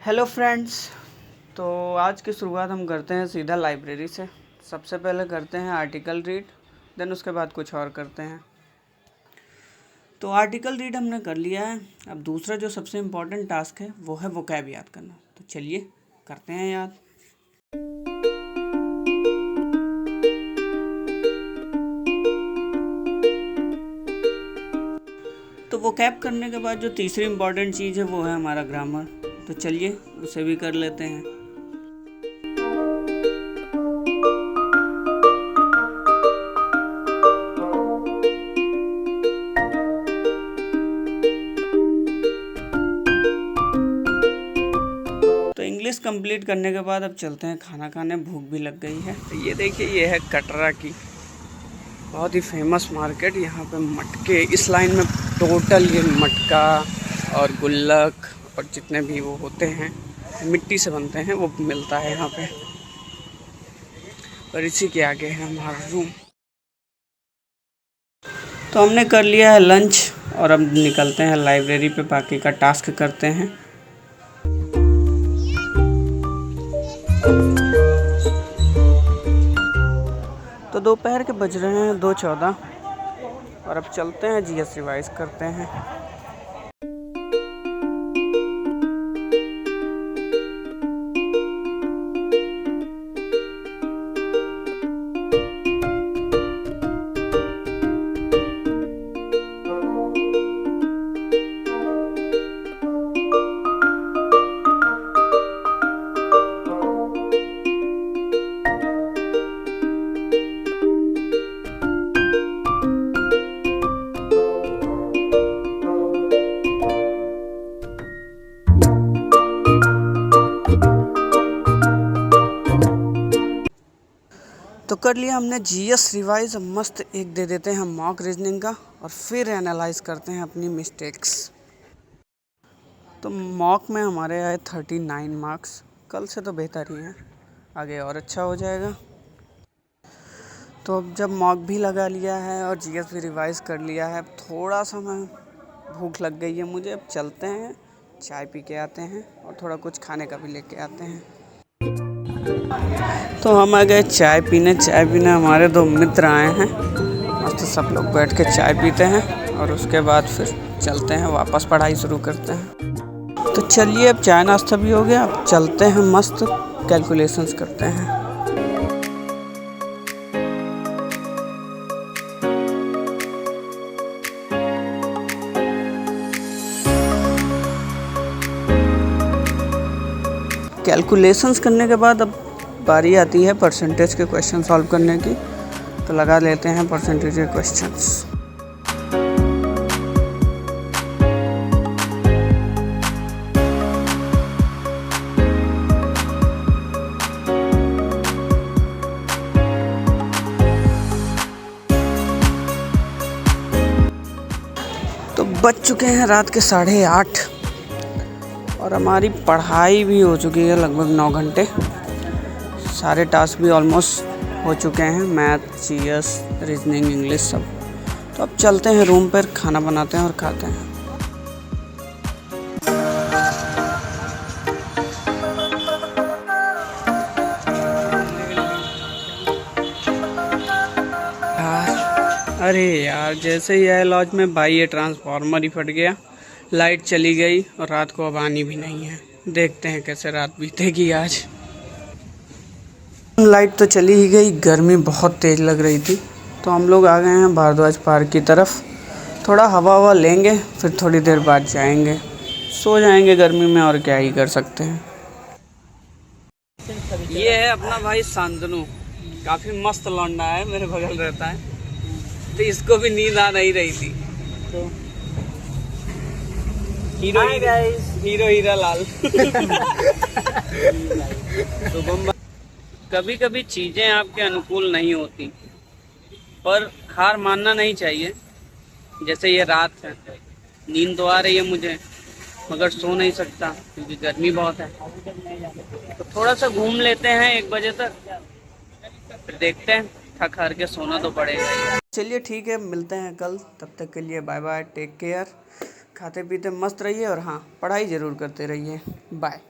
Hello friends. तो आज की शुरुआत हम करते हैं सीधा लाइब्रेरी से। सबसे पहले करते हैं आर्टिकल रीड, देन उसके बाद कुछ और करते हैं। तो आर्टिकल रीड हमने कर लिया है। अब दूसरा जो सबसे इम्पोर्टेंट टास्क है वो है वोकैब याद करना। तो चलिए करते हैं याद। तो वोकैब करने के बाद जो तीसरी इम्पोर्टेंट चीज़ है वो है हमारा ग्रामर। तो चलिए उसे भी कर लेते हैं। तो इंग्लिश कंप्लीट करने के बाद अब चलते हैं खाना खाने। भूख भी लग गई है। तो ये देखिए, ये है कटरा की बहुत ही फेमस मार्केट। यहाँ पे मटके, इस लाइन में टोटल ये मटका और गुल्लक और जितने भी वो होते हैं मिट्टी से बनते हैं वो मिलता है यहाँ पे। और इसी के आगे है हमारा रूम। तो हमने कर लिया है लंच और अब निकलते हैं लाइब्रेरी पे, बाकी का टास्क करते हैं। तो दोपहर के बज रहे हैं 2:14 और अब चलते हैं जीएस रिवाइज करते हैं। तो कर लिया हमने जीएस रिवाइज। मस्त एक दे देते हैं मॉक रीजनिंग का और फिर एनालाइज करते हैं अपनी मिस्टेक्स। तो मॉक में हमारे आए 39 मार्क्स। कल से तो बेहतर ही है, आगे और अच्छा हो जाएगा। तो अब जब मॉक भी लगा लिया है और जीएस भी रिवाइज कर लिया है, अब थोड़ा सा मैं भूख लग गई है मुझे। अब चलते हैं चाय पी के आते हैं और थोड़ा कुछ खाने का भी लेके आते हैं। तो हम आ गए चाय पीने हमारे दो मित्र आए हैं। मस्त सब लोग बैठ के चाय पीते हैं और उसके बाद फिर चलते हैं वापस पढ़ाई शुरू करते हैं। तो चलिए, अब चाय नाश्ता भी हो गया, अब चलते हैं मस्त कैलकुलेशंस करते हैं। कैलकुलेशंस करने के बाद अब बारी आती है परसेंटेज के क्वेश्चन सॉल्व करने की। तो लगा लेते हैं परसेंटेज के क्वेश्चंस। तो बज चुके हैं रात के 8:30 और हमारी पढ़ाई भी हो चुकी है लगभग 9 घंटे। सारे टास्क भी ऑलमोस्ट हो चुके हैं, मैथ, जीएस, रीजनिंग, इंग्लिश सब। तो अब चलते हैं रूम पर, खाना बनाते हैं और खाते हैं। अरे यार, जैसे ही आए लॉज में भाई ये ट्रांसफार्मर ही फट गया, लाइट चली गई और रात को अब आनी भी नहीं है। देखते हैं कैसे रात बीतेगी आज। लाइट तो चली ही गई, गर्मी बहुत तेज़ लग रही थी। तो हम लोग आ गए हैं भारद्वाज पार्क की तरफ। थोड़ा हवा लेंगे, फिर थोड़ी देर बाद जाएंगे, सो जाएंगे गर्मी में, और क्या ही कर सकते हैं। ये है अपना भाई शांतनु, काफ़ी मस्त लौंडा है, मेरे बगल रहता है। तो इसको भी नींद आ नहीं रही थी। तो हीरो हीरा लाल। कभी कभी चीज़ें आपके अनुकूल नहीं होती, पर हार मानना नहीं चाहिए। जैसे ये रात है, नींद तो आ रही है मुझे, मगर सो नहीं सकता क्योंकि गर्मी बहुत है। तो थोड़ा सा घूम लेते हैं 1 बजे तक, फिर देखते हैं। थक हार के सोना तो पड़ेगा ही। चलिए ठीक है, मिलते हैं कल। तब तक के लिए बाय बाय, टेक केयर। खाते पीते मस्त रहिए और हाँ, पढ़ाई ज़रूर करते रहिए। बाय।